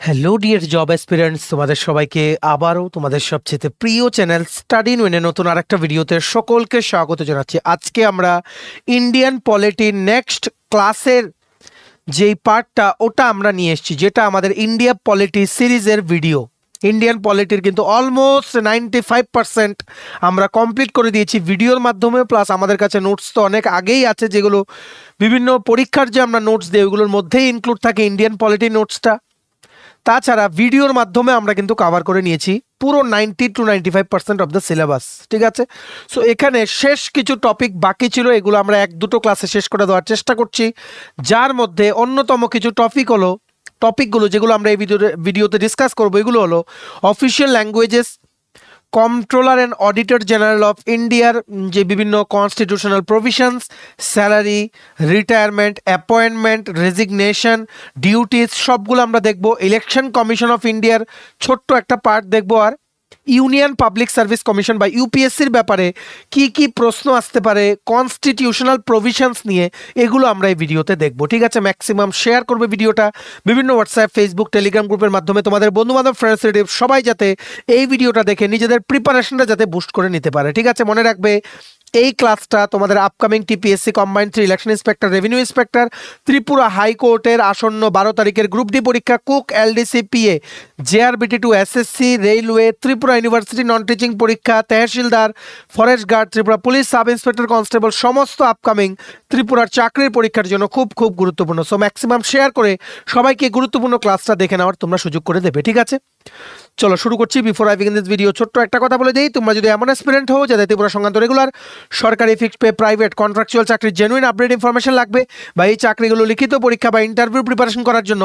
Hello dear job aspirants, তোমাদের সবাইকে আবারও তোমাদের সবচেয়ে প্রিয় চ্যানেল স্টাডি ইন ওয়েনে নতুন আরেকটা ভিডিওতে সকলকে স্বাগত জানাচ্ছি। আজকে আমরা ইন্ডিয়ান পলিটির নেক্সট ক্লাসের যেই পার্টটা ওটা আমরা নিয়ে এসেছি, যেটা আমাদের ইন্ডিয়া পলিটি সিরিজের ভিডিও। ইন্ডিয়ান পলিটির কিন্তু অলমোস্ট 95% আমরা কমপ্লিট করে দিয়েছি ভিডিওর মাধ্যমে, প্লাস আমাদের কাছে নোটস তো অনেক আগেই আছে, যেগুলো বিভিন্ন পরীক্ষার যে আমরা নোটস দিই ওইগুলোর মধ্যেই ইনক্লুড থাকে ইন্ডিয়ান পলিটি নোটসটা। তাছাড়া ভিডিওর মাধ্যমে আমরা কিন্তু কভার করে নিয়েছি পুরো 90 to 95% অফ দ্য সিলেবাস। ঠিক আছে, সো এখানে শেষ কিছু টপিক বাকি ছিল, এগুলো আমরা এক দুটো ক্লাসে শেষ করে দেওয়ার চেষ্টা করছি। যার মধ্যে অন্যতম কিছু টপিকগুলো যেগুলো আমরা এই ভিডিওতে ডিসকাস করবো, এগুলো হলো official languages, controller and auditor general of ইন্ডিয়ার যে বিভিন্ন constitutional provisions, salary, retirement, appointment, resignation, duties, সবগুলো আমরা দেখব। ইলেকশন কমিশন অফ ইন্ডিয়ার ছোট্ট একটা পার্ট দেখব। আর ইউনিয়ন পাবলিক সার্ভিস কমিশন বা ইউপিএসসির ব্যাপারে কি কি প্রশ্ন আসতে পারে কনস্টিটিউশনাল প্রভিশনস নিয়ে, এগুলো আমরা এই ভিডিওতে দেখব। ঠিক আছে, ম্যাক্সিমাম শেয়ার করবে ভিডিওটা বিভিন্ন হোয়াটসঅ্যাপ, ফেসবুক, টেলিগ্রাম গ্রুপের মাধ্যমে, তোমাদের বন্ধুবান্ধব, ফ্রেন্ডস, রিলেটিভ সবাই যাতে এই ভিডিওটা দেখে নিজেদের প্রিপারেশনটা যাতে বুস্ট করে নিতে পারে। ঠিক আছে, মনে রাখবে এই ক্লাসটা তোমাদের upcoming TPSC combined 3 election inspector, revenue inspector, Tripura হাইকোর্টের আসন্ন 12 তারিখের গ্রুপ ডি পরীক্ষা, cook, LDC, PA, JRBT two, SSC, railway, Tripura university non teaching পরীক্ষা, tehsildar, forest guard, Tripura police sub inspector, constable, সমস্ত আপকামিং ত্রিপুরার চাকরির পরীক্ষার জন্য খুব খুব গুরুত্বপূর্ণ। সো ম্যাক্সিমাম শেয়ার করে সবাইকে গুরুত্বপূর্ণ ক্লাসটা দেখে নেওয়ার তোমরা সুযোগ করে দেবে। ঠিক আছে, চলো শুরু করছি। Before I begin this video ছোট্ট একটা কথা বলে দিই, তোমরা যদি এমন অ্যাসপিরেন্ট হও যাদের ত্রিপুরা সংক্রান্ত রেগুলার, সরকারি, ফিক্সড পে, প্রাইভেট, কন্ট্রাকচুয়াল চাকরির জেনুইন আপডেট ইনফরমেশন লাগবে, বা এই চাকরিগুলো লিখিত পরীক্ষা বা ইন্টারভিউ প্রিপারেশন করার জন্য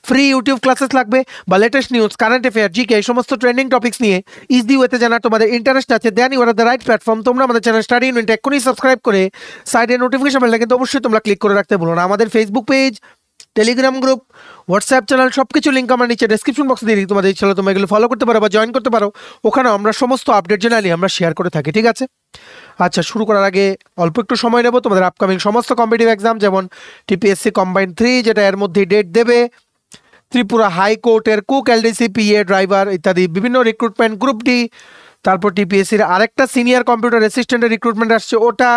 ফ্রি ইউটিউব ক্লাসেস লাগবে, বা latest news, current affair, GK, এই সমস্ত ট্রেন্ডিং টপিক্স নিয়ে ইজি ওয়েতে জানার তোমাদের ইন্টারেস্ট আছে, then you are the right platform. তোমরা আমাদের চ্যানেল স্টাডি ইন ওয়েনটা এক্ষুনি সাবস্ক্রাইব করে সাইডে নোটিফিকেশন বেলটা কিন্তু অবশ্যই তোমরা ক্লিক করে রাখতে ভুলো না। আমাদের Facebook page, Telegram group, WhatsApp channel সবকিছু লিঙ্ক আমরা নিচে ডেসক্রিপশন বক্সে দিয়ে দিই, তোমাদের ইচ্ছা হলে তোমরা এগুলো ফলো করতে পারো বা জয়েন করতে পারো। ওখানে আমরা সমস্ত আপডেট জেনারেলি আমরা শেয়ার করে থাকি। ঠিক আছে, আচ্ছা শুরু করার আগে অল্প একটু সময় নেব। তোমাদের আপকামিং সমস্ত কম্পিটিটিভ এক্সাম, যেমন টিপিএসসি কম্বাইন্ড 3 যেটা এর মধ্যে ডেট দেবে, ত্রিপুরা হাইকোর্টের কুক, এলডিসি, পিএ, ড্রাইভার ইত্যাদি বিভিন্ন রিক্রুটমেন্ট, গ্রুপ ডি, তারপর টিপিএসসির আরেকটা সিনিয়র কম্পিউটার অ্যাসিস্ট্যান্টের রিক্রুটমেন্ট আসছে ওটা,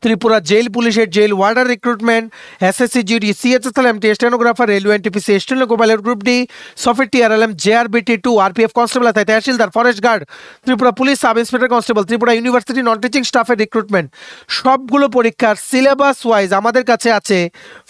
ত্রিপুরা জেল পুলিশের jail warder recruitment, SSC GD, CHSL, MT, stenographer, railway, NTPC, steno pilot, group D, soft TRLM, JRBT two, RPF constable, tehsildar, forest guard, Tripura police sub inspector constable, Tripura university non teaching স্টাফের recruitment, সবগুলো পরীক্ষার syllabus wise আমাদের কাছে আছে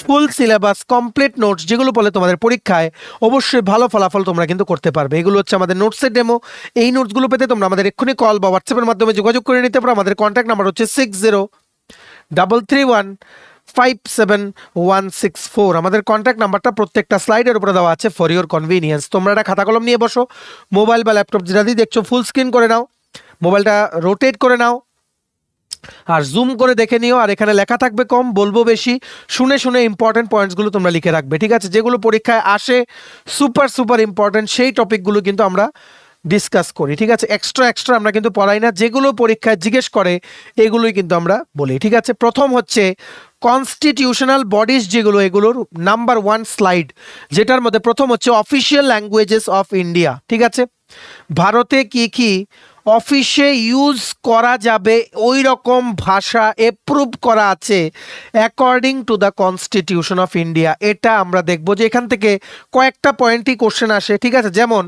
full syllabus complete notes, যেগুলো বলে তোমাদের পরীক্ষায় অবশ্যই ভালো ফলাফল তোমরা কিন্তু করতে পারবে। এগুলো হচ্ছে আমাদের নোটসের ডেমো। এই নোটসগুলো পেতে তোমরা আমাদের এক্ষুনি কল বা হোয়াটসঅ্যাপের মাধ্যমে যোগাযোগ করে নিতে পারো। আমাদের কন্ট্যাক্ট নাম্বার হচ্ছে 6033157164। আমাদের কন্ট্যাক্ট নাম্বারটা প্রত্যেকটা স্লাইডের উপরে দেওয়া আছে ফর ইওর কনভিনিয়েন্স। তোমরা একটা খাতা কলম নিয়ে বসো, মোবাইল বা ল্যাপটপ যেটা দিয়ে দেখছো ফুল স্ক্রিন করে নাও, মোবাইলটা রোটেট করে নাও আর জুম করে দেখে নিও। আর এখানে লেখা থাকবে কম, বলবো বেশি, শুনে শুনে ইম্পর্টেন্ট পয়েন্টসগুলো তোমরা লিখে রাখবে। ঠিক আছে, যেগুলো পরীক্ষায় আসে সুপার ইম্পর্টেন্ট সেই টপিকগুলো কিন্তু আমরা ডিসকাস করি। ঠিক আছে, এক্সট্রা আমরা কিন্তু পড়াই না, যেগুলো পরীক্ষায় জিজ্ঞেস করে এগুলোই কিন্তু আমরা বলি। ঠিক আছে, প্রথম হচ্ছে কনস্টিটিউশনাল বডিজ যেগুলো, এগুলোর নাম্বার 1 স্লাইড, যেটার মধ্যে প্রথম হচ্ছে অফিসিয়াল ল্যাঙ্গুয়েজেস অফ ইন্ডিয়া। ঠিক আছে, ভারতে কি কি অফিসে ইউজ করা যাবে ওই রকম ভাষা অ্যাপ্রুভ করা আছে according to the constitution of India. এটা আমরা দেখবো যে এখান থেকে কয়েকটা পয়েন্টই কোশ্চেন আসে। ঠিক আছে, যেমন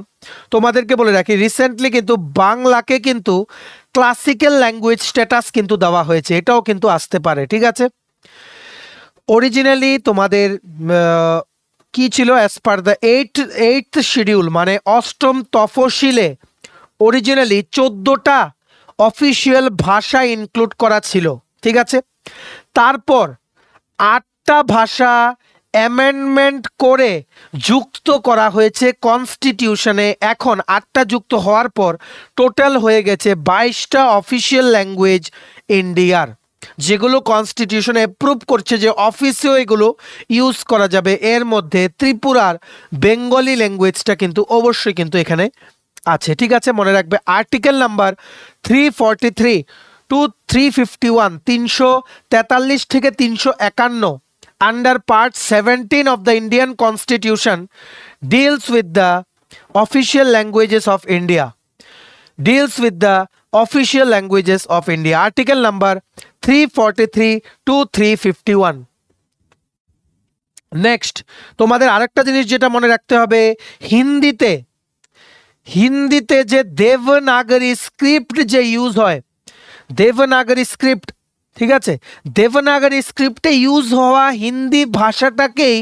তোমাদেরকে বলে রাখি রিসেন্টলি কিন্তু বাংলাকে কিন্তু ক্লাসিক্যাল ল্যাঙ্গুয়েজ স্ট্যাটাস কিন্তু দেওয়া হয়েছে, এটাও কিন্তু আসতে পারে। ঠিক আছে, অরিজিনালি তোমাদের কি ছিল, as per the eighth schedule মানে অষ্টম তফসিলে অরিজিনালি 14টা অফিসিয়াল ভাষা ইনক্লুড করা ছিল। ঠিক আছে, তারপর 8টা ভাষা অ্যামেন্ডমেন্ট করে যুক্ত করা হয়েছে কনস্টিটিউশনে। এখন 8টা যুক্ত হওয়ার পর টোটাল হয়ে গেছে 22টা অফিসিয়াল ল্যাঙ্গুয়েজ ইন্ডিয়ার, যেগুলো কনস্টিটিউশনে অ্যাপ্রুভ করছে যে অফিসেও এগুলো ইউজ করা যাবে। এর মধ্যে ত্রিপুরার বেঙ্গলি ল্যাঙ্গুয়েজটা কিন্তু অবশ্যই কিন্তু এখানে আছে। ঠিক আছে, মনে রাখবে আর্টিকেল নাম্বার 343 to 351, 343 থেকে 351 under part 17 of the Indian Constitution deals with the official languages of India. Deals with the official languages of India. Article number 343 to 351. Next তোমাদের আরেকটা জিনিস যেটা মনে রাখতে হবে, হিন্দিতে যে দেবনাগরী স্ক্রিপ্ট যে ইউজ হয়, দেবনাগরী স্ক্রিপ্ট, ঠিক আছে, দেবনাগরী স্ক্রিপ্টে ইউজ হওয়া হিন্দি ভাষাটাকেই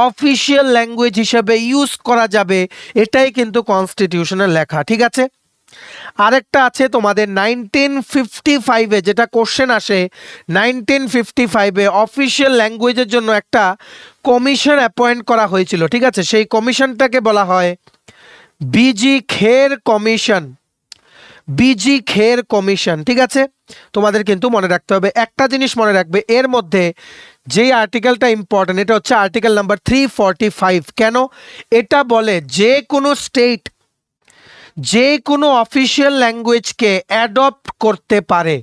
অফিসিয়াল ল্যাঙ্গুয়েজ হিসেবে ইউজ করা যাবে, এটাই কিন্তু কনস্টিটিউশনে লেখা, ঠিক আছে। আরেকটা আছে তোমাদের 1955-এ যেটা কোশ্চেন আসে, 1955-এ অফিসিয়াল ল্যাঙ্গুয়েজের জন্য একটা কমিশন অ্যাপয়েন্ট করা হয়েছিল, ঠিক আছে। সেই কমিশনটাকে বলা হয় বিজি খের কমিশন, বিজি খের কমিশন, ঠিক আছে। তোমাদের কিন্তু মনে রাখতে হবে, একটা জিনিস মনে রাখবে, এর মধ্যে যেই আর্টিকেলটা ইম্পর্টেন্ট এটা হচ্ছে আর্টিকেল নাম্বার 345। কেন? এটা বলে যে কোনো স্টেট যে কোনো অফিসিয়াল ল্যাঙ্গুয়েজকে অ্যাডপ্ট করতে পারে।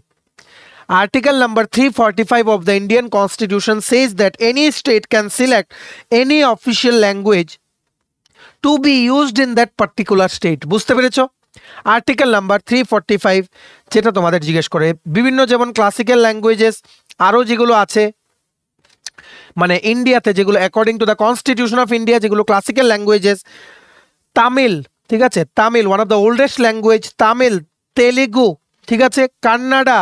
Article number 345 of the Indian Constitution says that any state can select any official language to be used in that particular state. বুঝতে পেরেছো? আর্টিকেল নাম্বার 345 যেটা তোমাদের জিজ্ঞেস করে বিভিন্ন যেমন ক্লাসিক্যাল ল্যাঙ্গুয়েজেস আরও যেগুলো আছে, মানে ইন্ডিয়াতে যেগুলো according to the constitution of India যেগুলো ক্লাসিক্যাল ল্যাঙ্গুয়েজেস, তামিল, ঠিক আছে, Tamil one of the oldest language, Tamil, Telugu, ঠিক আছে, কান্নাডা,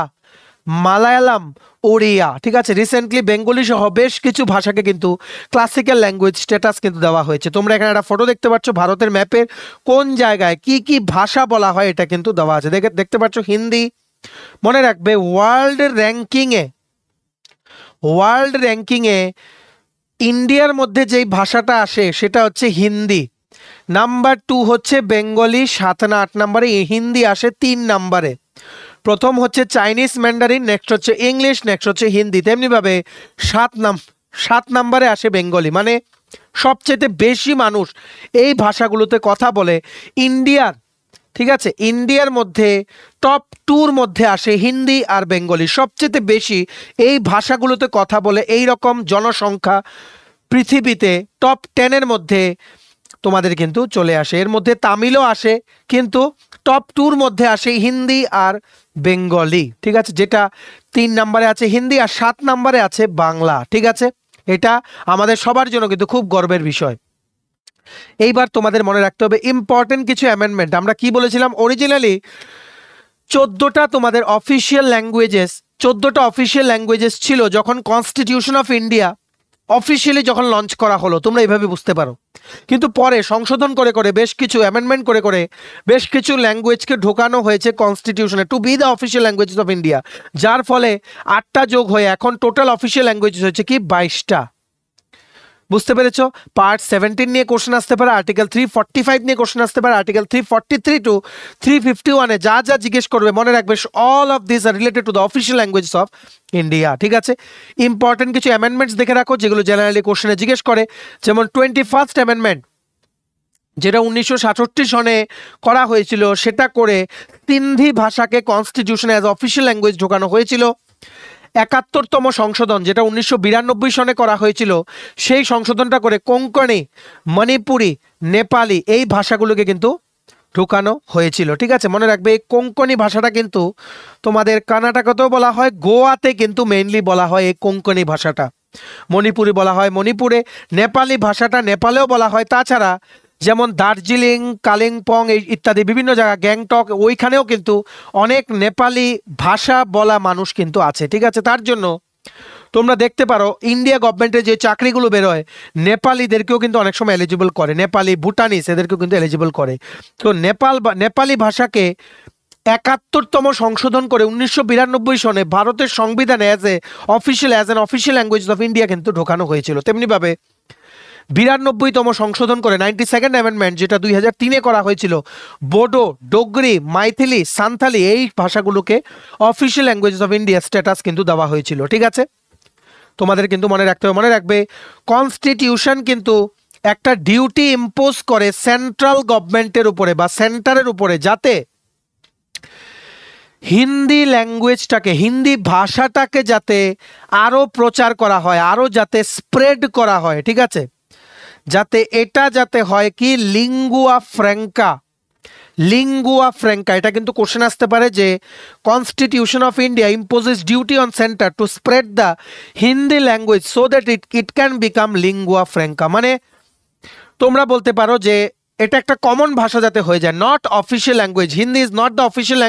মালায়ালাম, ওড়িয়া, ঠিক আছে। রিসেন্টলি বেঙ্গলি সহ বেশ কিছু ভাষাকে কিন্তু ক্লাসিক্যাল ল্যাঙ্গুয়েজ স্ট্যাটাস কিন্তু দেওয়া হয়েছে। তোমরা এখানে একটা ফটো দেখতে পাচ্ছ, ভারতের ম্যাপের কোন জায়গায় কি কি ভাষা বলা হয় এটা কিন্তু দেওয়া আছে, দেখতে পাচ্ছ। হিন্দি মনে রাখবে, ওয়ার্ল্ড র্যাঙ্কিংয়ে ইন্ডিয়ার মধ্যে যেই ভাষাটা আসে সেটা হচ্ছে হিন্দি, নাম্বার 2 হচ্ছে বেঙ্গলি, 7 না 8 নম্বরে, হিন্দি আসে 3 নম্বরে, প্রথম হচ্ছে চাইনিজ ম্যান্ডারিন, নেক্সট হচ্ছে ইংলিশ, নেক্সট হচ্ছে হিন্দি, তেমনিভাবে 7 নম্বরে আসে বেঙ্গলি। মানে সবচেয়ে বেশি মানুষ এই ভাষাগুলোতে কথা বলে ইন্ডিয়ার, ঠিক আছে, ইন্ডিয়ার মধ্যে টপ 2-র মধ্যে আসে হিন্দি আর বেঙ্গলি, সবচেয়ে বেশি এই ভাষাগুলোতে কথা বলে এই রকম জনসংখ্যা পৃথিবীতে টপ 10-এর মধ্যে তোমাদের কিন্তু চলে আসে। এর মধ্যে তামিলও আসে, কিন্তু টপ 2-র মধ্যে আসে হিন্দি আর বেঙ্গলি, ঠিক আছে, যেটা 3 নম্বরে আছে হিন্দি আর 7 নম্বরে আছে বাংলা, ঠিক আছে। এটা আমাদের সবার জন্য কিন্তু খুব গর্বের বিষয়। এইবার তোমাদের মনে রাখতে হবে ইম্পর্টেন্ট কিছু অ্যামেন্ডমেন্ট। আমরা কি বলেছিলাম, অরিজিনালি 14টা তোমাদের অফিসিয়াল ল্যাঙ্গুয়েজেস ছিল যখন কনস্টিটিউশন অফ ইন্ডিয়া অফিসিয়ালি যখন লঞ্চ করা হলো, তোমরা এইভাবে বুঝতে পারো। কিন্তু পরে সংশোধন করে করে বেশ কিছু অ্যামেন্ডমেন্ট করে করে বেশ কিছু ল্যাঙ্গুয়েজকে ঢোকানো হয়েছে কনস্টিটিউশনে to be the official languages of India, যার ফলে 8টা যোগ হয়ে এখন টোটাল অফিসিয়াল ল্যাঙ্গুয়েজেস হচ্ছে কি 22টা। বুঝতে পেরেছো? পার্ট 17 নিয়ে কোশ্চেন আসতে পারে, আর্টিকেল 345 নিয়ে কোশ্চেন আসতে পারে, আর্টিকেল 343 টু 351-এ যা যা জিজ্ঞেস করবে মনে রাখবে all of this are related to the official languages of India, ঠিক আছে। ইম্পর্টেন্ট কিছু অ্যামেন্ডমেন্টস দেখে রাখো যেগুলো জেনারেলি কোশ্চেনে জিজ্ঞেস করে, যেমন 21st অ্যামেন্ডমেন্ট যেটা 1967 সনে করা হয়েছিল, সেটা করে সিন্ধি ভাষাকে কনস্টিটিউশনে অ্যাজ অফিসিয়াল ল্যাঙ্গুয়েজ ঢোকানো হয়েছিল। 71তম সংশোধন যেটা 1992 সনে করা হয়েছিল, সেই সংশোধনটা করে কোঙ্কণি, মণিপুরি, নেপালি এই ভাষাগুলোকে কিন্তু ঢুকানো হয়েছিল, ঠিক আছে। মনে রাখবে এই কোঙ্কণি ভাষাটা কিন্তু তোমাদের কর্ণাটকেও বলা হয়, গোয়াতে কিন্তু মেইনলি বলা হয় এই কোঙ্কণি ভাষাটা, মণিপুরি বলা হয় মণিপুরে, নেপালি ভাষাটা নেপালেও বলা হয়। তাছাড়া যেমন দার্জিলিং, কালিম্পং ইত্যাদি বিভিন্ন জায়গা, গ্যাংটক, ওইখানেও কিন্তু অনেক নেপালি ভাষা বলা মানুষ কিন্তু আছে, ঠিক আছে। তার জন্য তোমরা দেখতে পারো ইন্ডিয়া গভর্নমেন্টের যে চাকরিগুলো বেরোয় নেপালিদেরকেও কিন্তু অনেক সময় এলিজিবল করে, নেপালি, ভুটানিস এদেরকেও কিন্তু এলিজিবল করে। তো নেপালি ভাষাকে 71তম সংশোধন করে 1992 সনে ভারতের সংবিধানে as an official language of India কিন্তু ঢোকানো হয়েছিল। তেমনিভাবে 92তম সংশোধন করে 92nd অ্যামেন্ডমেন্ট যেটা 2003-এ করা হয়েছিল, বোডো, ডোগরি, মাইথিলি, সান্থালি এই ভাষাগুলোকে official languages of India status কিন্তু দেওয়া হয়েছিল, ঠিক আছে। তোমাদের কিন্তু মনে রাখবে কনস্টিটিউশন কিন্তু একটা ডিউটি ইম্পোজ করে সেন্ট্রাল গভর্নমেন্টের উপরে বা সেন্টারের উপরে, যাতে হিন্দি ল্যাঙ্গুয়েজটাকে, হিন্দি ভাষাটাকে যাতে আরো প্রচার করা হয়, আরো যাতে স্প্রেড করা হয়, ঠিক আছে, যাতে এটা যাতে হয় কি লিঙ্গুয়া ফ্র্যাঙ্কা। লিঙ্গুয়া ফ্র্যাঙ্কা, এটা কিন্তু কোশ্চেন আসতে পারে যে constitution of India imposes duty on centre to spread the Hindi language so that it can become lingua franca. মানে তোমরা বলতে পারো যে এটা একটা কমন ভাষা যাতে হয়ে যায়, not official language. Hindi is not the official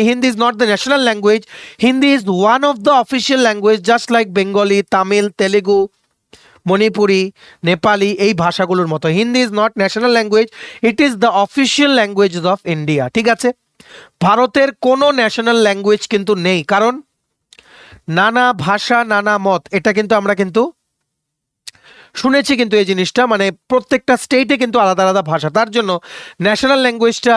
Hindi is not the national language. Hindi is one of the official language just like Bengali, Tamil, Telugu, Manipuri, Nepali, এই ভাষাগুলোর মতো। Hindi is not national language, it is the official language of India. ঠিক আছে, ভারতের কোনো national language কিন্তু নেই, কারণ নানা ভাষা নানা মত, এটা কিন্তু আমরা কিন্তু শুনেছি কিন্তু এই জিনিসটা, মানে প্রত্যেকটা স্টেটে কিন্তু আলাদা আলাদা ভাষা, তার জন্য ন্যাশনাল ল্যাঙ্গুয়েজটা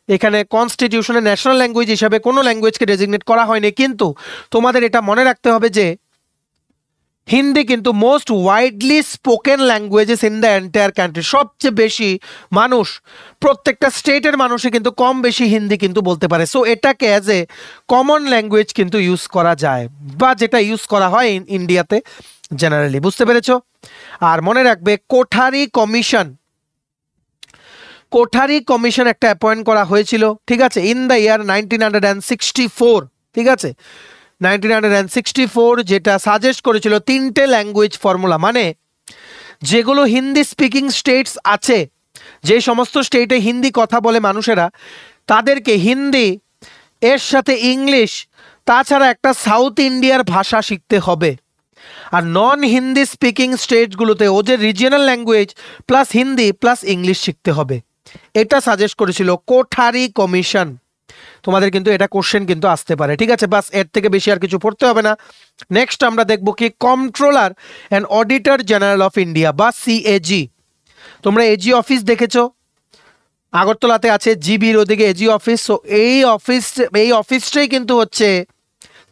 এখানে কনস্টিটিউশনে ন্যাশনাল ল্যাঙ্গুয়েজ হিসাবে কোনো ল্যাঙ্গুয়েজকে ডেজিগনেট করা হয়নি। কিন্তু তোমাদের এটা মনে রাখতে হবে যে হিন্দি কিন্তু most widely spoken languages in the entire country. সবচেয়ে বেশি মানুষ, প্রত্যেকটা স্টেটের মানুষই কিন্তু কম বেশি হিন্দি কিন্তু বলতে পারে। সো এটাকে অ্যাজ এ কমন ল্যাঙ্গুয়েজ কিন্তু ইউজ করা যায়, বা যেটা ইউজ করা হয় ইন্ডিয়াতে জেনারেলি। বুঝতে পেরেছ? আর মনে রাখবে কোঠারি কমিশন, কোঠারি কমিশন একটা অ্যাপয়েন্ট করা হয়েছিল, ঠিক আছে, ইন দ্য ইয়ার 1964। ঠিক আছে, 1964, যেটা সাজেস্ট করেছিল 3টে ল্যাঙ্গুয়েজ ফর্মুলা। মানে যেগুলো হিন্দি স্পিকিং স্টেটস আছে, যে সমস্ত স্টেটে হিন্দি কথা বলে মানুষেরা, তাদেরকে হিন্দি এর সাথে ইংলিশ, তাছাড়া একটা সাউথ ইন্ডিয়ার ভাষা শিখতে হবে। আর নন হিন্দি স্পিকিং স্টেটসগুলোতে ওদের regional language plus Hindi plus English শিখতে হবে। এটা সাজেস্ট করেছিল কোঠারি কমিশন। তোমাদের কিন্তু এটা কোশ্চেন কিন্তু আসতে পারে। ঠিক আছে, বাস এর থেকে বেশি আর কিছু পড়তে হবে না। নেক্সট আমরা দেখব কি controller and auditor general of India বা সিএজি। তোমরা এজি অফিস দেখেছো, আগরতলাতে আছে, জিবির ওদিকে এজি অফিস। সো এই অফিসটাই কিন্তু হচ্ছে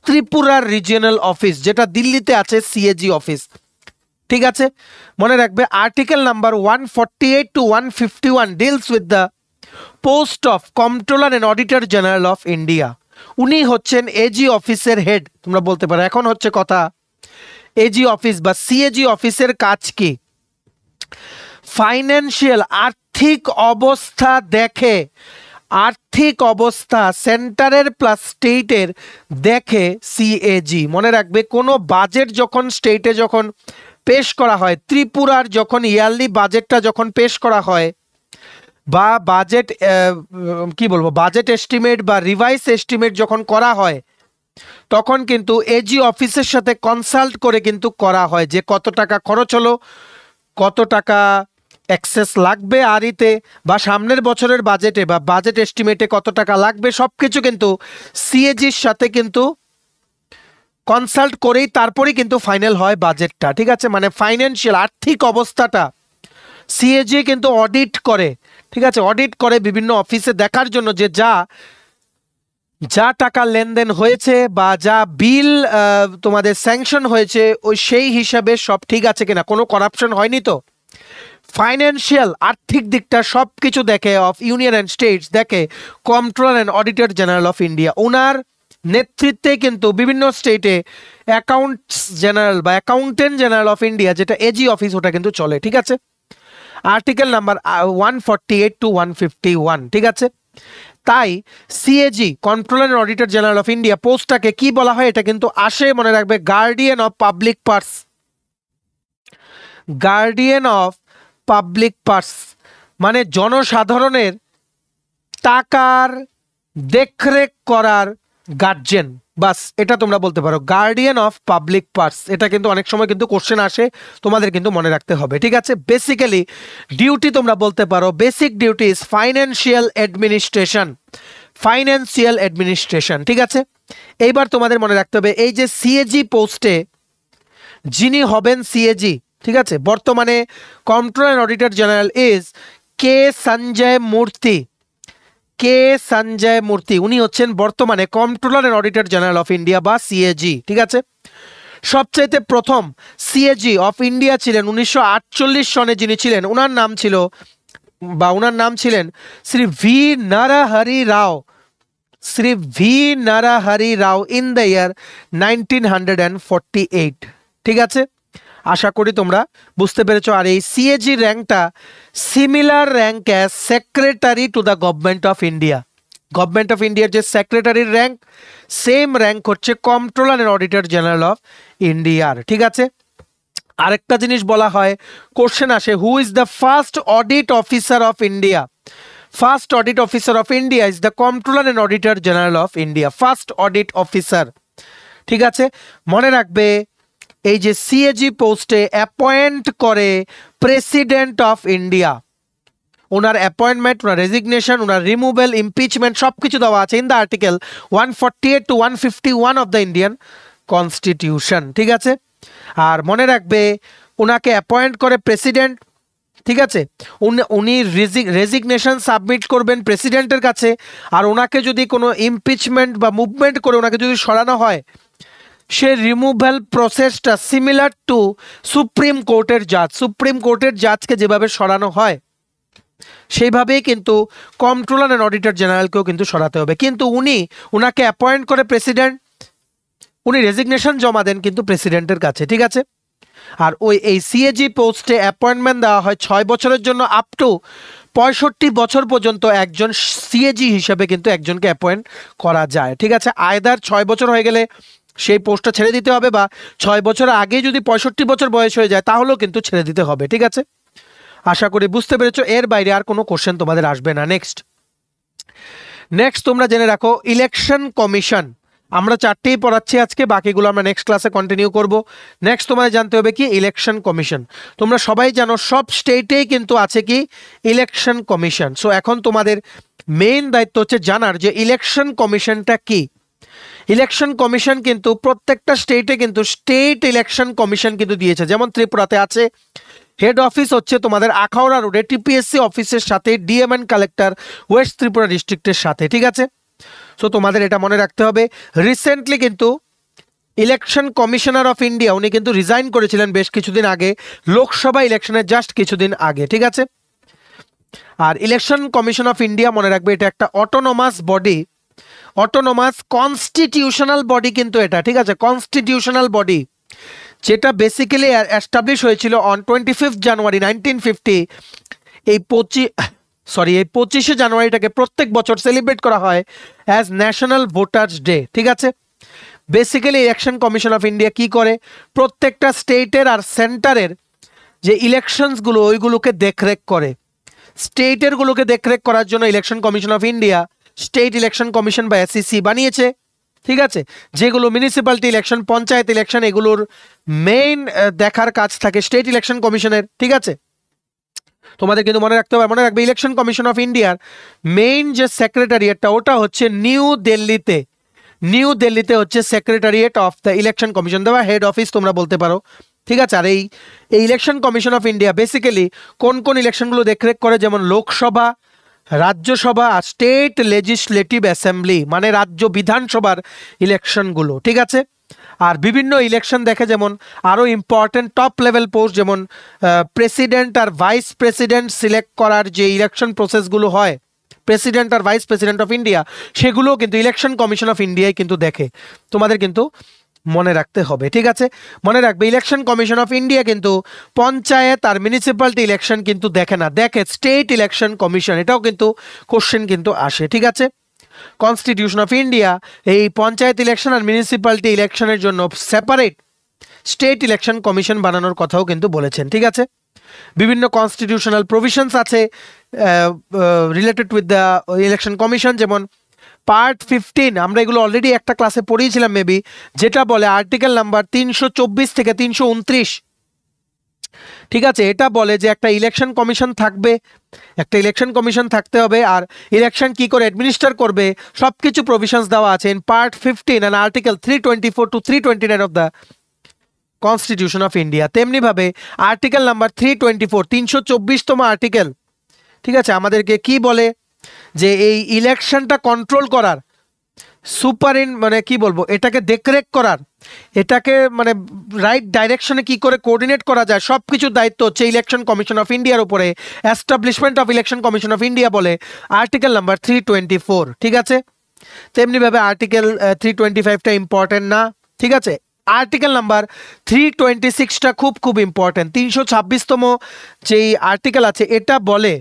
ত্রিপুরার রিজিয়নাল অফিস, যেটা দিল্লিতে আছে সিএজি অফিস। ঠিক আছে, মনে রাখবে article number 148 to 151 deals with the post of controller and auditor general of India. উনি হচ্ছেন এজি অফিসের হেড। তোমরা বলতে পারো এখন হচ্ছে কথা, এজি অফিস বা সিএজি অফিসের কাজ কি? ফাইন্যান্সিয়াল, আর্থিক অবস্থা দেখে, আর্থিক অবস্থা সেন্টারের প্লাস স্টেটের দেখে সিএজি। মনে রাখবে কোনো বাজেট যখন স্টেটে যখন পেশ করা হয়, ত্রিপুরার যখন ইয়ারলি বাজেটটা যখন পেশ করা হয়, বা বাজেট কি বলবো, বাজেট এস্টিমেট বা রিভাইস এস্টিমেট যখন করা হয়, তখন কিন্তু এজি অফিসের সাথে কনসাল্ট করে কিন্তু করা হয় যে কত টাকা খরচ হলো, কত টাকা এক্সেস লাগবে আরিতে, বা সামনের বছরের বাজেটে বা বাজেট এস্টিমেটে কত টাকা লাগবে, সব কিছু কিন্তু সিএজির সাথে কিন্তু কনসাল্ট করেই তারপরেই কিন্তু ফাইনাল হয় বাজেটটা। ঠিক আছে, মানে ফাইন্যান্সিয়াল আর্থিক অবস্থাটা সিএজি কিন্তু অডিট করে। ঠিক আছে, অডিট করে বিভিন্ন অফিসে দেখার জন্য যে যা টাকা লেনদেন হয়েছে বা যা বিল তোমাদের স্যাংশন হয়েছে, ওই সেই হিসাবে সব ঠিক আছে কিনা, কোনো করাপশন হয়নি তো। ফাইন্যান্সিয়াল আর্থিক দিকটা সব কিছু দেখে অফ ইউনিয়ন অ্যান্ড স্টেটস দেখে controller and auditor general of India. ওনার নেতৃত্বে কিন্তু বিভিন্ন স্টেটে অ্যাকাউন্টস জেনারেল বা অ্যাকাউন্টেন্ট জেনারেল অফ ইন্ডিয়া, যেটা এজি অফিস, ওটা কিন্তু চলে। ঠিক আছে, আর্টিকেল নাম্বার 148 to 151। ঠিক আছে, তাই CAG controller and auditor general of India পোস্টটাকে কি বলা হয়, এটা কিন্তু আসে, মনে রাখবে, guardian of public purse. Guardian of public purse মানে জনসাধারণের টাকার দেখরেখ করার গার্জেন, বাস এটা তোমরা বলতে পারো, গার্ডিয়ান অফ পাবলিক পার্স। এটা কিন্তু অনেক সময় কিন্তু কোশ্চেন আসে, তোমাদের কিন্তু মনে রাখতে হবে। ঠিক আছে, বেসিক্যালি ডিউটি তোমরা বলতে পারো, basic duty is financial administration, financial administration. ঠিক আছে, এইবার তোমাদের মনে রাখতে হবে এই যে সিএজি পোস্টে যিনি হবেন সিএজি, ঠিক আছে, বর্তমানে controller and auditor general is K Sanjay Murthy. K Sanjay Murthy, উনি হচ্ছেন বর্তমানে controller and auditor general of India বা সিএজি। ঠিক আছে, সবচাইতে প্রথম সিএজি অফ ইন্ডিয়া ছিলেন 1948 সনে যিনি ছিলেন, ওনার নাম ছিলেন Shri V Narahari Rao. Shri V Narahari Rao in the year 1948। ঠিক আছে, আশা করি তোমরা বুঝতে পেরেছো। আর এই সিএজি র্যাঙ্কটা similar rank as secretary to the government of India. Government of ইন্ডিয়ার যে সেক্রেটারির র্যাঙ্ক, সেম র্যাঙ্ক হচ্ছে controller and auditor general of ইন্ডিয়ার। ঠিক আছে, আরেকটা জিনিস বলা হয়, কোশ্চেন আসে, who is the first audit officer of India? First audit officer of India is the controller and auditor general of India, first audit officer. ঠিক আছে, মনে রাখবে এই যে সিএজি পোস্টে অ্যাপয়েন্ট করে president of India, owner appointment, owner resignation, owner রিমুভেল, impeachment সব কিছু দেওয়া আছে in the article 148 to 151 of the Indian constitution. ঠিক আছে, আর মনে রাখবে ওনাকে অ্যাপয়েন্ট করে প্রেসিডেন্ট। ঠিক আছে, উনি রেজিগনেশন সাবমিট করবেন প্রেসিডেন্টের কাছে, আর ওনাকে যদি কোনো ইমপিচমেন্ট বা মুভমেন্ট করে ওনাকে যদি সরানো হয়, সে রিমুভাল প্রসেসটা সিমিলার টু সুপ্রিম কোর্টের জাজ। সুপ্রিম কোর্টের জাজকে যেভাবে সরানো হয় সেইভাবেই কিন্তু কন্ট্রোলার অ্যান্ড অডিটর জেনারেলকেও কিন্তু সরাতে হবে। কিন্তু ওনাকে অ্যাপয়েন্ট করে প্রেসিডেন্ট, উনি রেজিগনেশন জমা দেন কিন্তু প্রেসিডেন্টের কাছে। ঠিক আছে, আর এই সিএজি পোস্টে অ্যাপয়েন্টমেন্ট দেওয়া হয় 6 বছরের জন্য আপ টু 65 বছর পর্যন্ত একজন সিএজি হিসেবে কিন্তু একজনকে অ্যাপয়েন্ট করা যায়। ঠিক আছে, আয়দার 6 বছর হয়ে গেলে সেই পোস্টটা ছেড়ে দিতে হবে, বা 6 বছর আগে যদি 65 বছর বয়স হয়ে যায় তাহলেও কিন্তু ছেড়ে দিতে হবে। ঠিক আছে, আশা করি বুঝতে পেরেছো। এর বাইরে আর কোনো কোশ্চেন তোমাদের আসবে না। নেক্সট তোমরা জেনে রাখো ইলেকশন কমিশন। আমরা 4টেই পড়াচ্ছি আজকে, বাকিগুলো আমরা নেক্সট ক্লাসে কন্টিনিউ করব। নেক্সট তোমাদের জানতে হবে কি ইলেকশন কমিশন। তোমরা সবাই জানো সব স্টেটেই কিন্তু আছে কি ইলেকশন কমিশন। সো এখন তোমাদের মেইন দায়িত্ব হচ্ছে জানার যে ইলেকশন কমিশনটা কি। ইলেকশন কমিশন কিন্তু প্রত্যেকটা স্টেটে কিন্তু স্টেট ইলেকশন কমিশন কিন্তু দিয়েছে। যেমন ত্রিপুরাতে আছে, হেড অফিস হচ্ছে তোমাদের আখাউড়া রোডে টিপিএসসি অফিসের সাথে DM and collector West Tripura ডিস্ট্রিক্টের সাথে। ঠিক আছে, সো তোমাদের এটা মনে রাখতে হবে। রিসেন্টলি কিন্তু ইলেকশন কমিশনার অফ ইন্ডিয়া উনি কিন্তু রিজাইন করেছিলেন বেশ কিছুদিন আগে, লোকসভা ইলেকশনের জাস্ট কিছুদিন আগে। ঠিক আছে, আর ইলেকশন কমিশন অফ ইন্ডিয়া মনে রাখবে এটা একটা autonomous body, autonomous constitutional body কিন্তু এটা। ঠিক আছে, কনস্টিটিউশনাল বডি যেটা বেসিক্যালি এস্টাবলিশ হয়েছিল অন 25 জানুয়ারি 1950। এই 25শে জানুয়ারিটাকে প্রত্যেক বছর সেলিব্রেট করা হয় অ্যাজ ন্যাশনাল ভোটার্স ডে। ঠিক আছে, basically election commission of India কি করে, প্রত্যেকটা স্টেটের আর সেন্টারের যে ইলেকশনসগুলো ওইগুলোকে দেখরেখ করে। স্টেটেরগুলোকে দেখরেখ করার জন্য election commission of India state election commission বা এসইসি বানিয়েছে। ঠিক আছে, যেগুলো মিউনিসিপ্যালিটি ইলেকশন, পঞ্চায়েত ইলেকশন, এগুলোর মেইন দেখার কাজ থাকে স্টেট ইলেকশন কমিশনের। ঠিক আছে, তোমাদের কিন্তু মনে রাখতে হবে, মনে রাখবে ইলেকশন কমিশন অফ ইন্ডিয়ার মেইন যে সেক্রেটারিয়েটটা ওটা হচ্ছে নিউ দিল্লিতে হচ্ছে secretariat of the election commission, দেওয়া হেড অফিস তোমরা বলতে পারো। ঠিক আছে, আর এই election commission of India basically কোন কোন ইলেকশনগুলো দেখরেখ করে, যেমন লোকসভা, রাজ্যসভা আর স্টেট লেজিসলেটিভ অ্যাসেম্বলি মানে রাজ্য বিধানসভার ইলেকশনগুলো। ঠিক আছে, আর বিভিন্ন ইলেকশন দেখে, যেমন আরও ইম্পর্টেন্ট টপ লেভেল পোস্ট যেমন প্রেসিডেন্ট আর ভাইস প্রেসিডেন্ট সিলেক্ট করার যে ইলেকশন প্রসেসগুলো হয়, প্রেসিডেন্ট আর ভাইস প্রেসিডেন্ট অফ ইন্ডিয়া, সেগুলো কিন্তু ইলেকশন কমিশন অফ ইন্ডিয়ায় কিন্তু দেখে। তোমাদের কিন্তু মনে রাখতে হবে। ঠিক আছে, মনে রাখবে ইলেকশন কমিশন অফ ইন্ডিয়া কিন্তু পঞ্চায়েত আর মিউনিসিপ্যালিটি ইলেকশন কিন্তু দেখে না, দেখে স্টেট ইলেকশন কমিশন। এটাও কিন্তু কোশ্চেন কিন্তু আসে। ঠিক আছে, কনস্টিটিউশন অফ ইন্ডিয়া এই পঞ্চায়েত ইলেকশন আর মিউনিসিপ্যালিটি ইলেকশনের জন্য সেপারেট স্টেট ইলেকশন কমিশন বানানোর কথাও কিন্তু বলেছেন। ঠিক আছে, বিভিন্ন কনস্টিটিউশনাল প্রভিশনস আছে related with the election commission, যেমন পার্ট 15 আমরা এগুলো অলরেডি একটা ক্লাসে পড়িয়েছিলাম মেবি, যেটা বলে আর্টিকেল নাম্বার 324 থেকে 329। ঠিক আছে, এটা বলে যে একটা ইলেকশন কমিশন থাকবে, একটা ইলেকশন কমিশন থাকতে হবে, আর ইলেকশন কি করে অ্যাডমিনিস্টার করবে সব কিছু প্রভিশনস দেওয়া আছে in part 15 and article 324 to 329 of the constitution of India. তেমনিভাবে আর্টিকেল নাম্বার 324 324তম আর্টিকেল, ঠিক আছে, আমাদেরকে কি বলে যে এই ইলেকশনটা কন্ট্রোল করার, মানে কি বলবো, এটাকে দেখরেখ করার, এটাকে মানে রাইট ডাইরেকশনে কি করে কোঅর্ডিনেট করা যায় সব কিছুর দায়িত্ব হচ্ছে ইলেকশন কমিশন অফ ইন্ডিয়ার উপরে। Establishment of election commission of India বলে আর্টিকেল নাম্বার 324। ঠিক আছে, তেমনিভাবে আর্টিকেল 325টা ইম্পর্টেন্ট না, ঠিক আছে। আর্টিকেল নাম্বার 326টা খুব খুব ইম্পর্টেন্ট। 326তম যেই আর্টিকেল আছে এটা বলে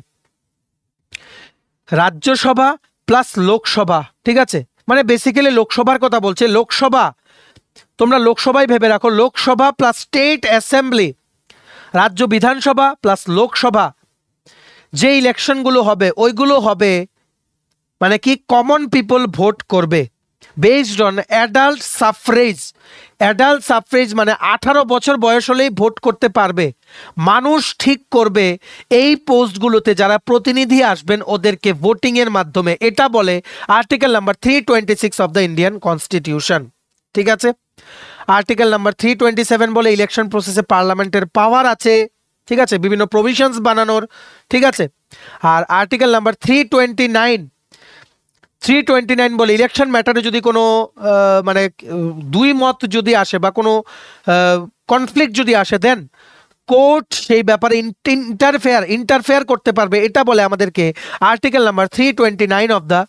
রাজ্যসভা প্লাস লোকসভা, ঠিক আছে, মানে বেসিক্যালি লোকসভার কথা বলছে। লোকসভা তোমরা লোকসভায় ভেবে রাখো, লোকসভা প্লাস স্টেট অ্যাসেম্বলি, রাজ্য বিধানসভা প্লাস লোকসভা যে ইলেকশনগুলো হবে ওইগুলো হবে মানে কি কমন পিপল ভোট করবে based on adult suffrage. Adult suffrage মানে 18 বছর বয়স হলেই ভোট করতে পারবে। মানুষ ঠিক করবে এই পোস্টগুলোতে যারা প্রতিনিধি আসবেন ওদেরকে ভোটিংয়ের মাধ্যমে। এটা বলে article number 326 of the Indian constitution, ঠিক আছে। আর্টিকেল নাম্বার 327 বলে ইলেকশন প্রসেসে পার্লামেন্টের পাওয়ার আছে, ঠিক আছে, বিভিন্ন প্রভিশনস বানানোর, ঠিক আছে। আর আর্টিকেল নাম্বার 329 বলে ইলেকশন ম্যাটারে যদি কোনো মানে দুই মত যদি আসে বা কোনো কনফ্লিক্ট যদি আসে দেন কোর্ট সেই ব্যাপারে ইন্টারফেয়ার করতে পারবে। এটা বলে আমাদেরকে article number 329 of the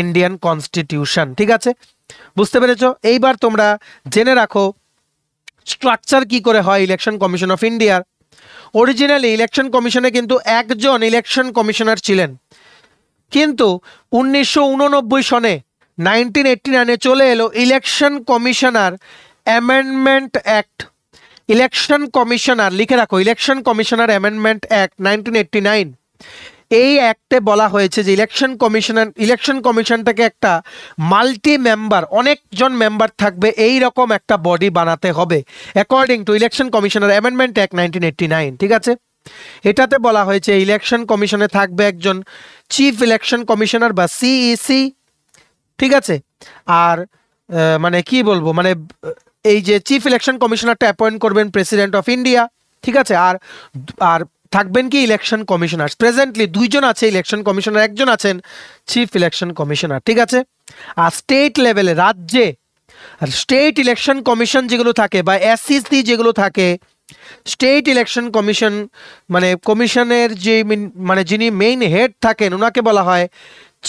Indian constitution, ঠিক আছে। বুঝতে পেরেছো? এইবার তোমরা জেনে রাখো স্ট্রাকচার কি করে হয় ইলেকশন কমিশন অফ ইন্ডিয়ার। অরিজিনালি ইলেকশন কমিশনে কিন্তু একজন ইলেকশন কমিশনার ছিলেন, কিন্তু 1989 সনে 1989-এ চলে এলো election commissioner amendment act. Election commissioner লিখে রাখো, ইলেকশন কমিশনার অ্যামেন্ডমেন্ট অ্যাক্ট 1989। এই অ্যাক্টে বলা হয়েছে যে ইলেকশন কমিশনটাকে একটা মাল্টি মেম্বার, অনেকজন মেম্বার থাকবে এই রকম একটা বডি বানাতে হবে according to election commissioner amendment act 1989, ঠিক আছে। এটাতে বলা হয়েছে ইলেকশন কমিশনে থাকবে একজন চিফ ইলেকশন কমিশনার বা সিইসি, ঠিক আছে। আর মানে কি বলবো, মানে এই যে চিফ ইলেকশন কমিশনারটা অ্যাপয়েন্ট করবেন প্রেসিডেন্ট অফ ইন্ডিয়া, ঠিক আছে। আর থাকবেন কি ইলেকশন কমিশনার। প্রেজেন্টলি দুইজন আছে ইলেকশন কমিশনার, একজন আছেন চিফ ইলেকশন কমিশনার, ঠিক আছে। আর স্টেট লেভেলে রাজ্যে স্টেট ইলেকশন কমিশন যেগুলো থাকে বা এসইসি যেগুলো থাকে, স্টেট ইলেকশন কমিশন মানে কমিশনের যে মানে যিনি মেইন হেড থাকেন ওনাকে বলা হয়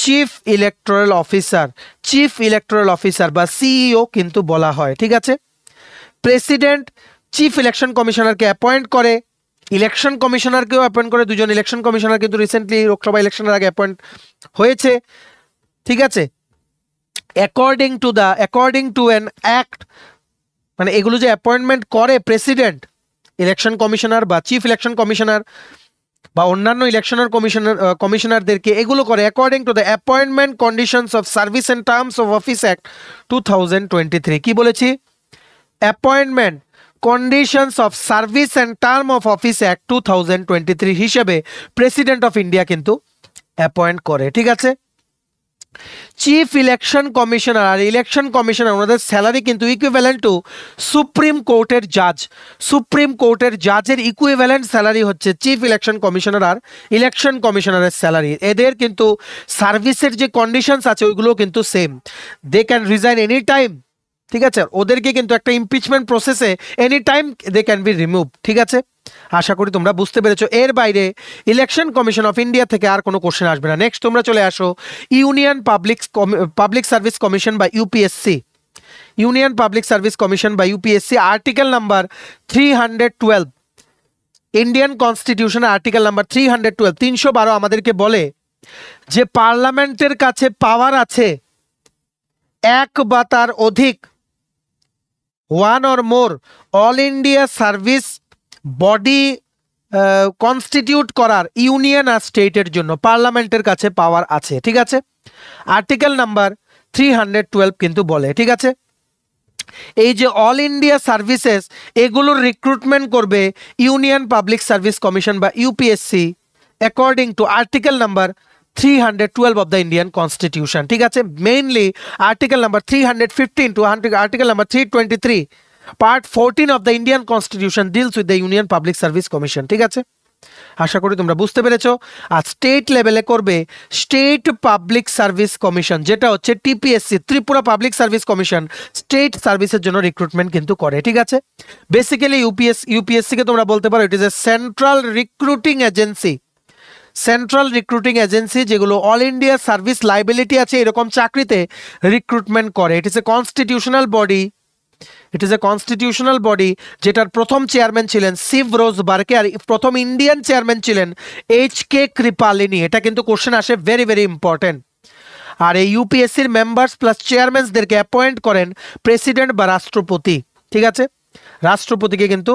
chief electoral officer. Chief electoral officer বা সিইও কিন্তু বলা হয়, ঠিক আছে। প্রেসিডেন্ট চিফ ইলেকশন কমিশনারকে অ্যাপয়েন্ট করে, ইলেকশন কমিশনারকেও অ্যাপয়েন্ট করে। দুজন ইলেকশন কমিশনার কিন্তু রিসেন্টলি লোকসভা ইলেকশনের আগে অ্যাপয়েন্ট হয়েছে, ঠিক আছে। অ্যাকর্ডিং টু অ্যান অ্যাক্ট, মানে এগুলো যে অ্যাপয়েন্টমেন্ট করে প্রেসিডেন্ট, ইলেকশন কমিশনার বা চিফ ইলেকশন কমিশনার বা অন্যান্য কমিশনারদেরকে এগুলো করে according to the appointment conditions of service and terms of office act 2023। কি বলেছি? Appointment conditions of service and term of office act 2023 হিসেবে প্রেসিডেন্ট অফ ইন্ডিয়া কিন্তু অ্যাপয়েন্ট করে, ঠিক আছে। চিফ ইলেকশন কমিশনার আর ইলেকশন কমিশনার ওনাদের স্যালারি কিন্তু ইকুইভ্যালেন্ট টু সুপ্রিম কোর্টের জাজ। সুপ্রিম কোর্টের জাজের ইকুইভ্যালেন্ট স্যালারি হচ্ছে চিফ ইলেকশন কমিশনার আর ইলেকশন কমিশনারের স্যালারি। এদের কিন্তু সার্ভিসের যে কন্ডিশনস আছে ওইগুলো কিন্তু same. They can resign any time, ঠিক আছে। ওদেরকে কিন্তু একটা ইমপিচমেন্ট প্রসেসে any time they can be remove, ঠিক আছে। আশা করি তোমরা বুঝতে পেরেছো। এর বাইরে ইলেকশন কমিশন অফ ইন্ডিয়া থেকে আর কোনো কোশ্চেন আসবে না। নেক্সট তোমরা চলে আসো ইউনিয়ন পাবলিক সার্ভিস কমিশন বা UPSC. Union public service commission বা UPSC article number 312 Indian constitution article number 312 312 আমাদেরকে বলে যে পার্লামেন্টের কাছে পাওয়ার আছে এক বা তার অধিক one or more all India service body constitute করার ইউনিয়ন আর স্টেটের জন্য পার্লামেন্টের কাছে পাওয়ার আছে, ঠিক আছে। আর্টিকেল নাম্বার 312 কিন্তু বলে, ঠিক আছে। এই যে অল ইন্ডিয়া সার্ভিসেস এগুলোর রিক্রুটমেন্ট করবে ইউনিয়ন পাবলিক সার্ভিস কমিশন বা UPSC according to article number 312 of the Indian Constitution, ঠিক আছে। Mainly article number 315 to article number 323 part 14 of the Indian Constitution deals with the Union Public Service Commission, ঠিক আছে। আশা করি তোমরা বুঝতে পেরেছো। আর state লেভেলে করবে স্টেট পাবলিক সার্ভিস কমিশন, যেটা হচ্ছে TPSC, Tripura public service commission, state সার্ভিসের জন্য রিক্রুটমেন্ট কিন্তু করে, ঠিক আছে। বেসিক্যালি ইউপিএসসি কে তোমরা বলতে পারো it is a central recruiting agency. Central recruiting agency, যেগুলো অল ইন্ডিয়া সার্ভিস লাইবিলিটি আছে এরকম চাকরিতে রিক্রুটমেন্ট করে। It is a constitutional body, it is a constitutional body, যেটার প্রথম চেয়ারম্যান ছিলেন শিব রোজ বার্কে, আর প্রথম ইন্ডিয়ান চেয়ারম্যান ছিলেন এইচ.কে. কৃপালিনী। এটা কিন্তু কোশ্চেন আসে, ভেরি ভেরি ইম্পর্টেন্ট। আর এই ইউপিএসসির মেম্বার্স প্লাস চেয়ারম্যানসদেরকে অ্যাপয়েন্ট করেন প্রেসিডেন্ট বা রাষ্ট্রপতি, ঠিক আছে, রাষ্ট্রপতিকে কিন্তু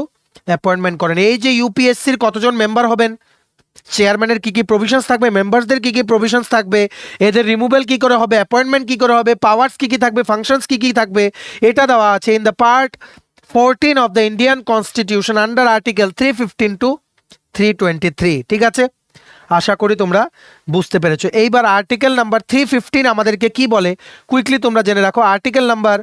অ্যাপয়েন্টমেন্ট করেন। এই যে ইউপিএসসির কতজন মেম্বার হবেন, চেয়ারম্যানের কি কি প্রভিশনস থাকবে, মেম্বারসদের কি কি প্রভিশনস থাকবে, এদের রিমুভাল কি করে হবে, অ্যাপয়েন্টমেন্ট কি করে হবে, পাওয়ার্স কি কি থাকবে, ফাংশনস কি কি থাকবে, এটা দেওয়া আছে in the part 14 of the Indian constitution under article 315 to 323, ঠিক আছে। আশা করি তোমরা বুঝতে পেরেছো। এইবার আর্টিকেল নাম্বার 315 আমাদেরকে কি বলে কুইকলি তোমরা জেনে রাখো। আর্টিকেল নাম্বার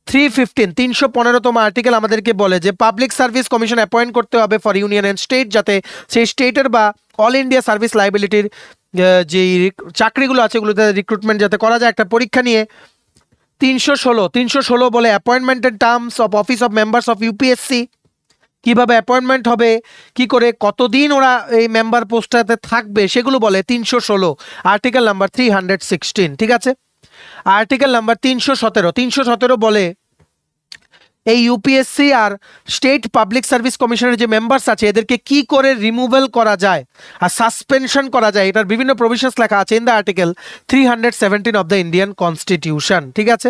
315, 315তম আর্টিকেল আমাদেরকে বলে যে পাবলিক সার্ভিস কমিশন অ্যাপয়েন্ট করতে হবে ফর ইউনিয়ন অ্যান্ড স্টেট, যাতে সেই স্টেটের বা অল ইন্ডিয়া সার্ভিস লাইবিলিটির যে চাকরিগুলো আছে ওগুলোতে রিক্রুটমেন্ট যাতে করা যায় একটা পরীক্ষা নিয়ে। 316 বলে appointment and terms of office of members of UPSC, কিভাবে অ্যাপয়েন্টমেন্ট হবে, কি করে কতদিন ওরা এই মেম্বার পোস্টটাতে থাকবে সেগুলো বলে 316, আর্টিকেল নাম্বার 316, ঠিক আছে। আর্টিকেল নাম্বার 317 বলে এই ইউপিএসসি আর স্টেট পাবলিক সার্ভিস কমিশনের যে মেম্বার্স আছে এদেরকে কি করে রিমুভাল করা যায় আর সাসপেনশন করা যায়, এটার বিভিন্ন প্রভিশনস লেখা আছে in the article 317 of the Indian constitution, ঠিক আছে।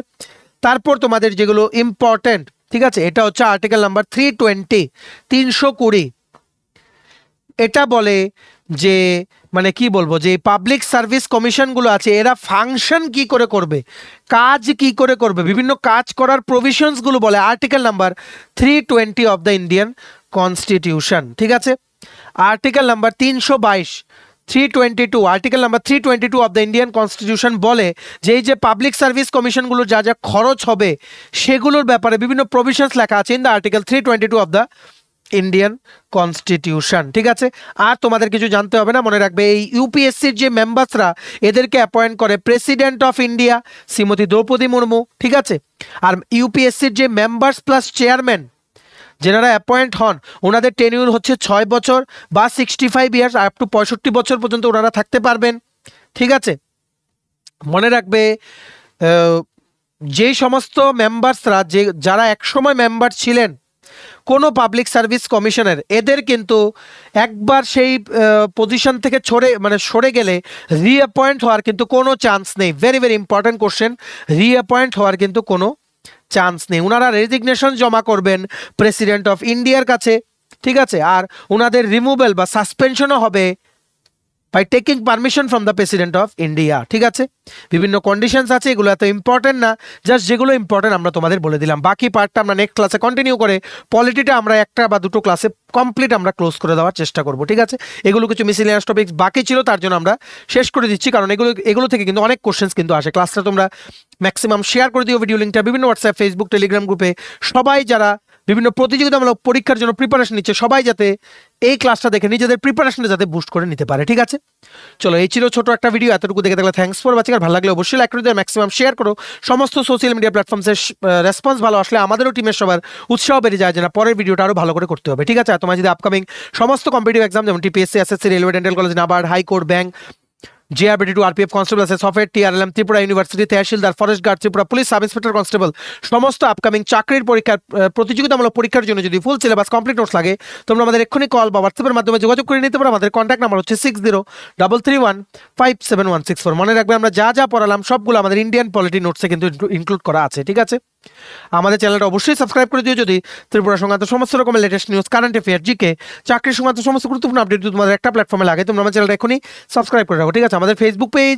তারপর তোমাদের যেগুলো ইম্পর্টেন্ট, ঠিক আছে, এটা হচ্ছে আর্টিকেল নাম্বার 320, এটা বলে যে মানে কি বলবো, যে পাবলিক সার্ভিস কমিশনগুলো আছে এরা ফাংশন কি করে করবে, কাজ কি করে করবে, বিভিন্ন কাজ করার প্রভিশনসগুলো বলে article number 320 of the Indian constitution, ঠিক আছে। Article number 322, 322, article number 322 of the Indian constitution বলে যে এই যে পাবলিক সার্ভিস কমিশনগুলো যা যা খরচ হবে সেগুলোর ব্যাপারে বিভিন্ন প্রভিশনস লেখা আছে in the article 322 of the Indian constitution, ঠিক আছে। আর তোমাদের কিছু জানতে হবে না, মনে রাখবে এই ইউপিএসসির যে মেম্বার্সরা এদেরকে অ্যাপয়েন্ট করে president of India Shrimati Droupadi Murmu, ঠিক আছে। আর ইউপিএসসির যে মেম্বার্স প্লাস চেয়ারম্যান যেনারা অ্যাপয়েন্ট হন ওনাদের টেনিউর হচ্ছে 6 বছর বা 65 ইয়ার্স, আপ টু 65 বছর পর্যন্ত ওনারা থাকতে পারবেন, ঠিক আছে। মনে রাখবে যেই সমস্ত মেম্বার্সরা যারা একসময় মেম্বার ছিলেন কোনো পাবলিক সার্ভিস কমিশনের, এদের কিন্তু একবার সেই পজিশন থেকে সরে গেলে রিঅ্যাপয়েন্ট হওয়ার কিন্তু কোনো চান্স নেই। ভেরি ভেরি ইম্পর্টেন্ট কোশ্চেন, রিঅ্যাপয়েন্ট হওয়ার কিন্তু কোনো চান্স নেই। ওনারা রেজিগনেশন জমা করবেন প্রেসিডেন্ট অফ ইন্ডিয়ার কাছে, ঠিক আছে। আর ওনাদের রিমুভাল বা সাসপেনশনও হবে by taking permission from the president of India, ঠিক আছে। বিভিন্ন কন্ডিশনস আছে, এগুলো এত ইম্পর্টেন্ট না, জাস্ট যেগুলো ইম্পর্টেন্ট আমরা তোমাদের বলে দিলাম। বাকি পার্টটা আমরা নেক্সট ক্লাসে কন্টিনিউ করে পলিটিটা আমরা একটা বা দুটো ক্লাসে কমপ্লিট আমরা ক্লোজ করে দেওয়ার চেষ্টা করব, ঠিক আছে। এগুলো কিছু মিসেলিনিয়াস টপিকস বাকি ছিল তার জন্য আমরা শেষ করে দিচ্ছি, কারণ এগুলো থেকে কিন্তু অনেক কোশ্চেন্স কিন্তু আসে। ক্লাসটা তোমরা ম্যাক্সিমাম শেয়ার করে দিও ভিডিও লিঙ্কটা বিভিন্ন হোয়াটসঅ্যাপ, ফেসবুক, টেলিগ্রাম গ্রুপে। সবাই যারা বিভিন্ন প্রতিযোগিতামূলক পরীক্ষার জন্য প্রিপারেশন নিচ্ছে সবাই যাতে এই ক্লাসটা দেখে নিজেদের প্রিপারেশনটা যাতে বুস্ট করে নিতে পারে, ঠিক আছে। চলো, এই ছিল ছোট একটা ভিডিও, এতটুকু দেখে থাকলে থ্যাঙ্কস ফর ওয়াচিং। আর ভালো লাগলে অবশ্যই লাইক করে দিও, ম্যাক্সিমাম শেয়ার করো। সমস্ত সোশ্যাল মিডিয়া প্ল্যাটফর্মসের রেসপন্স ভালো আসলে আমাদেরও টিমের সবার উৎসাহ বেড়ে যায় যে না পরের ভিডিওটা আরও ভালো করে করতে হবে, ঠিক আছে। আর তোমার যদি আপকামিং সমস্ত কম্পিটিটিভ এক্সাম যেমন TPSC, SSC, railway, dental college, NABARD, high court, bank, JRBD2, RPF constable আছে, software, TRLM, Tripura university, tehsildar, forest guard, Tripura police sub inspector constable, সমস্ত আপকামিং চাকরির পরীক্ষার প্রতিযোগিতামূলক পরীক্ষার জন্য যদি ফুল সিলেবাস কমপ্লিট নোটস লাগে তোমরা আমাদের এক্ষুনি কল বা হোয়াটসঅ্যাপের মাধ্যমে যোগাযোগ করে নিতে পারো। আমাদের কন্ট্যাক্ট নাম্বার হচ্ছে 6033157164। মনে রাখবে আমরা যা যা পড়ালাম সবগুলো আমাদের ইন্ডিয়ান পলিটি নোটসে কিন্তু ইনক্লুড করা আছে, ঠিক আছে। আমাদের চ্যানেলটা অবশ্যই সাবস্ক্রাইব করে দিও যদি ত্রিপুরা সংক্রান্ত সমস্ত রকমের latest news, current affair, GK, চাকরি সংক্রান্ত সমস্ত গুরুত্বপূর্ণ আপডেট তোমাদের একটা প্ল্যাটফর্মে লাগে। তোমরা আমার চ্যানেলটা এখনই সাবস্ক্রাইব করে রাখো, ঠিক আছে। আমাদের Facebook page,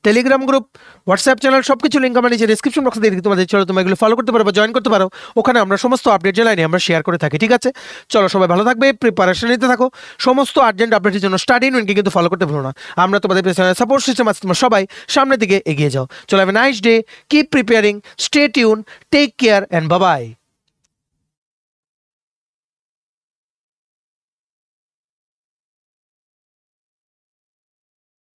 Telegram group, WhatsApp channel সবকিছু লিঙ্ক আমরা নিচে ডিসক্রিপশন বক্সে দিয়ে দিই, তোমাদের চলো তোমরা এগুলো ফলো করতে পারো বা জয়েন করতে পারো। ওখানে আমরা সমস্ত আপডেট জানাই আমরা শেয়ার করে থাকি, ঠিক আছে। চলো, সবাই ভালো থাকবে, প্রিপারেশন নিতে থাকো। সমস্ত আর্জেন্ট আপডেটের জন্য স্টাডি ইউনিয়নকে কিন্তু ফলো করতে ভুলো না। আমরা তোমাদের সাপোর্ট সিস্টেম আছে, তোমরা সবাই সামনের দিকে এগিয়ে যাও। চলো, have a nice day, keep preparing, stay tune, take care and bye by.